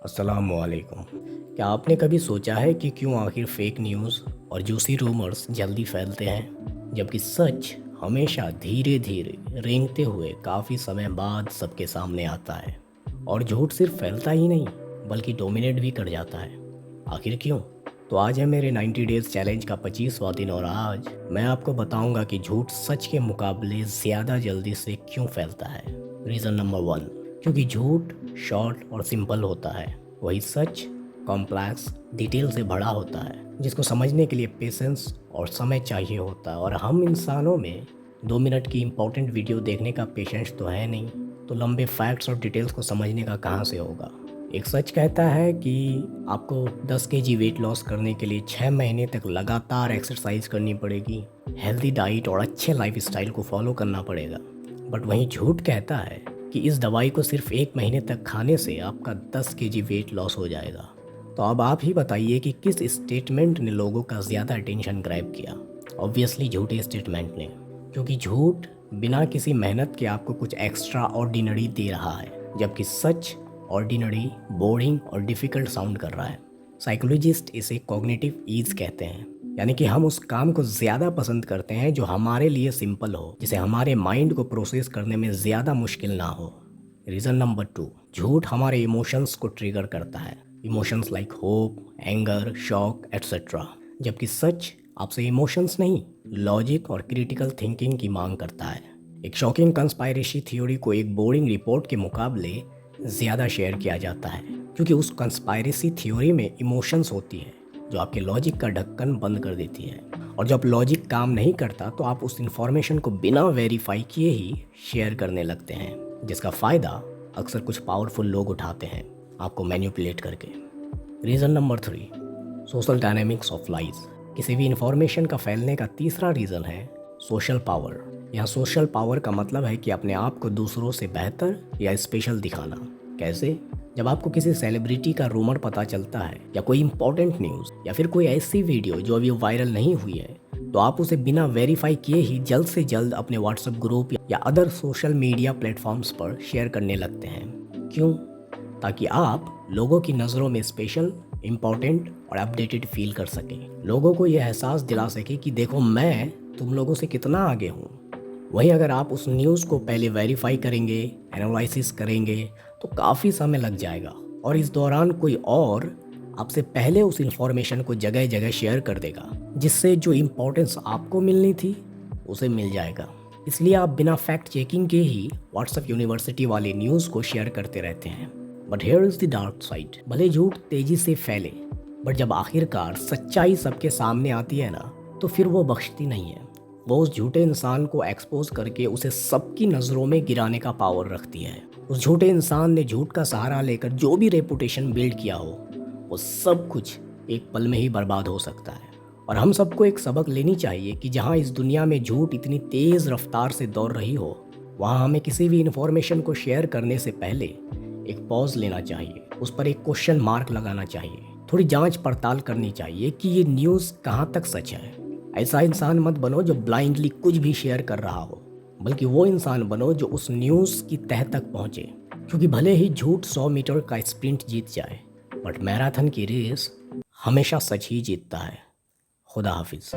अस्सलामुअलैकुम। क्या आपने कभी सोचा है कि क्यों आखिर फेक न्यूज़ और जूसी रूमर्स जल्दी फैलते हैं, जबकि सच हमेशा धीरे धीरे रेंगते हुए काफ़ी समय बाद सबके सामने आता है। और झूठ सिर्फ फैलता ही नहीं बल्कि डोमिनेट भी कर जाता है। आखिर क्यों? तो आज है मेरे 90 डेज़ चैलेंज का 25वां दिन और आज मैं आपको बताऊंगा कि झूठ सच के मुकाबले ज़्यादा जल्दी से क्यों फैलता है। रीज़न नंबर 1, क्योंकि झूठ शॉर्ट और सिंपल होता है, वही सच कॉम्प्लेक्स डिटेल से भरा होता है, जिसको समझने के लिए पेशेंस और समय चाहिए होता है। और हम इंसानों में 2 मिनट की इम्पोर्टेंट वीडियो देखने का पेशेंस तो है नहीं, तो लंबे फैक्ट्स और डिटेल्स को समझने का कहाँ से होगा। एक सच कहता है कि आपको 10 केजी वेट लॉस करने के लिए 6 महीने तक लगातार एक्सरसाइज करनी पड़ेगी, हेल्दी डाइट और अच्छे लाइफस्टाइल को फॉलो करना पड़ेगा। बट वहीं झूठ कहता है कि इस दवाई को सिर्फ 1 महीने तक खाने से आपका 10 केजी वेट लॉस हो जाएगा। तो अब आप ही बताइए कि किस स्टेटमेंट ने लोगों का ज़्यादा अटेंशन ग्रैब किया। ऑब्वियसली झूठे स्टेटमेंट ने, क्योंकि झूठ बिना किसी मेहनत के आपको कुछ एक्स्ट्रा ऑर्डिनरी दे रहा है, जबकि सच ऑर्डिनरी, बोरिंग और डिफ़िकल्ट साउंड कर रहा है। साइकोलॉजिस्ट इसे कॉग्निटिव ईज कहते हैं, यानी कि हम उस काम को ज़्यादा पसंद करते हैं जो हमारे लिए सिंपल हो, जिसे हमारे माइंड को प्रोसेस करने में ज़्यादा मुश्किल ना हो। रीज़न नंबर 2, झूठ हमारे इमोशंस को ट्रिगर करता है। Emotions like hope, anger, shock etcetera, जबकि सच आपसे इमोशंस नहीं, लॉजिक और क्रिटिकल थिंकिंग की मांग करता है। एक शॉकिंग कंस्पायरेसी थ्योरी को एक बोरिंग रिपोर्ट के मुकाबले ज़्यादा शेयर किया जाता है, क्योंकि उस कंस्पायरेसी थ्योरी में इमोशंस होती है जो आपके लॉजिक का ढक्कन बंद कर देती है। और जब लॉजिक काम नहीं करता तो आप उस इन्फॉर्मेशन को बिना वेरीफाई किए ही शेयर करने लगते हैं, जिसका फ़ायदा अक्सर कुछ पावरफुल लोग उठाते हैं, आपको मैनिपुलेट करके। Reason number 3, social dynamics of lies. किसी भी इन्फॉर्मेशन का फैलने का तीसरा रीज़न है सोशल पावर। यहाँ सोशल पावर का मतलब है कि अपने आप को दूसरों से बेहतर या स्पेशल दिखाना। कैसे? जब आपको किसी सेलिब्रिटी का रूमर पता चलता है, या कोई इंपॉर्टेंट न्यूज़, या फिर कोई ऐसी वीडियो जो अभी वायरल नहीं हुई है, तो आप उसे बिना वेरीफाई किए ही जल्द से जल्द अपने व्हाट्सएप ग्रुप या अदर सोशल मीडिया प्लेटफॉर्म्स पर शेयर करने लगते हैं। क्यों? ताकि आप लोगों की नज़रों में स्पेशल, इम्पॉर्टेंट और अपडेटेड फील कर सकें। लोगों को यह एहसास दिला सके कि देखो मैं तुम लोगों से कितना आगे हूँ। वहीं अगर आप उस न्यूज़ को पहले वेरीफाई करेंगे, एनालिसिस करेंगे, तो काफ़ी समय लग जाएगा और इस दौरान कोई और आपसे पहले उस इंफॉर्मेशन को जगह जगह शेयर कर देगा, जिससे जो इम्पोर्टेंस आपको मिलनी थी उसे मिल जाएगा। इसलिए आप बिना फैक्ट चेकिंग के ही व्हाट्सएप यूनिवर्सिटी वाली न्यूज़ को शेयर करते रहते हैं। But here is the dark side. भले झूठ तेज़ी से फैले, बट जब आखिरकार सच्चाई सबके सामने आती है ना, तो फिर वो बख्शती नहीं है। वो उस झूठे इंसान को एक्सपोज करके उसे सबकी नज़रों में गिराने का पावर रखती है। उस झूठे इंसान ने झूठ का सहारा लेकर जो भी रेपुटेशन बिल्ड किया हो, वो सब कुछ एक पल में ही बर्बाद हो सकता है। और हम सबको एक सबक लेनी चाहिए कि जहाँ इस दुनिया में झूठ इतनी तेज़ रफ्तार से दौड़ रही हो, वहाँ हमें किसी भी इन्फॉर्मेशन को शेयर करने से पहले एक पॉज लेना चाहिए, उस पर एक क्वेश्चन मार्क लगाना चाहिए, थोड़ी जांच पड़ताल करनी चाहिए कि ये न्यूज़ कहाँ तक सच है। ऐसा इंसान मत बनो जो ब्लाइंडली कुछ भी शेयर कर रहा हो, बल्कि वो इंसान बनो जो उस न्यूज़ की तह तक पहुँचे। क्योंकि भले ही झूठ 100 मीटर का स्प्रिंट जीत जाए, बट मैराथन की रेस हमेशा सच ही जीतता है। खुदा हाफिज़।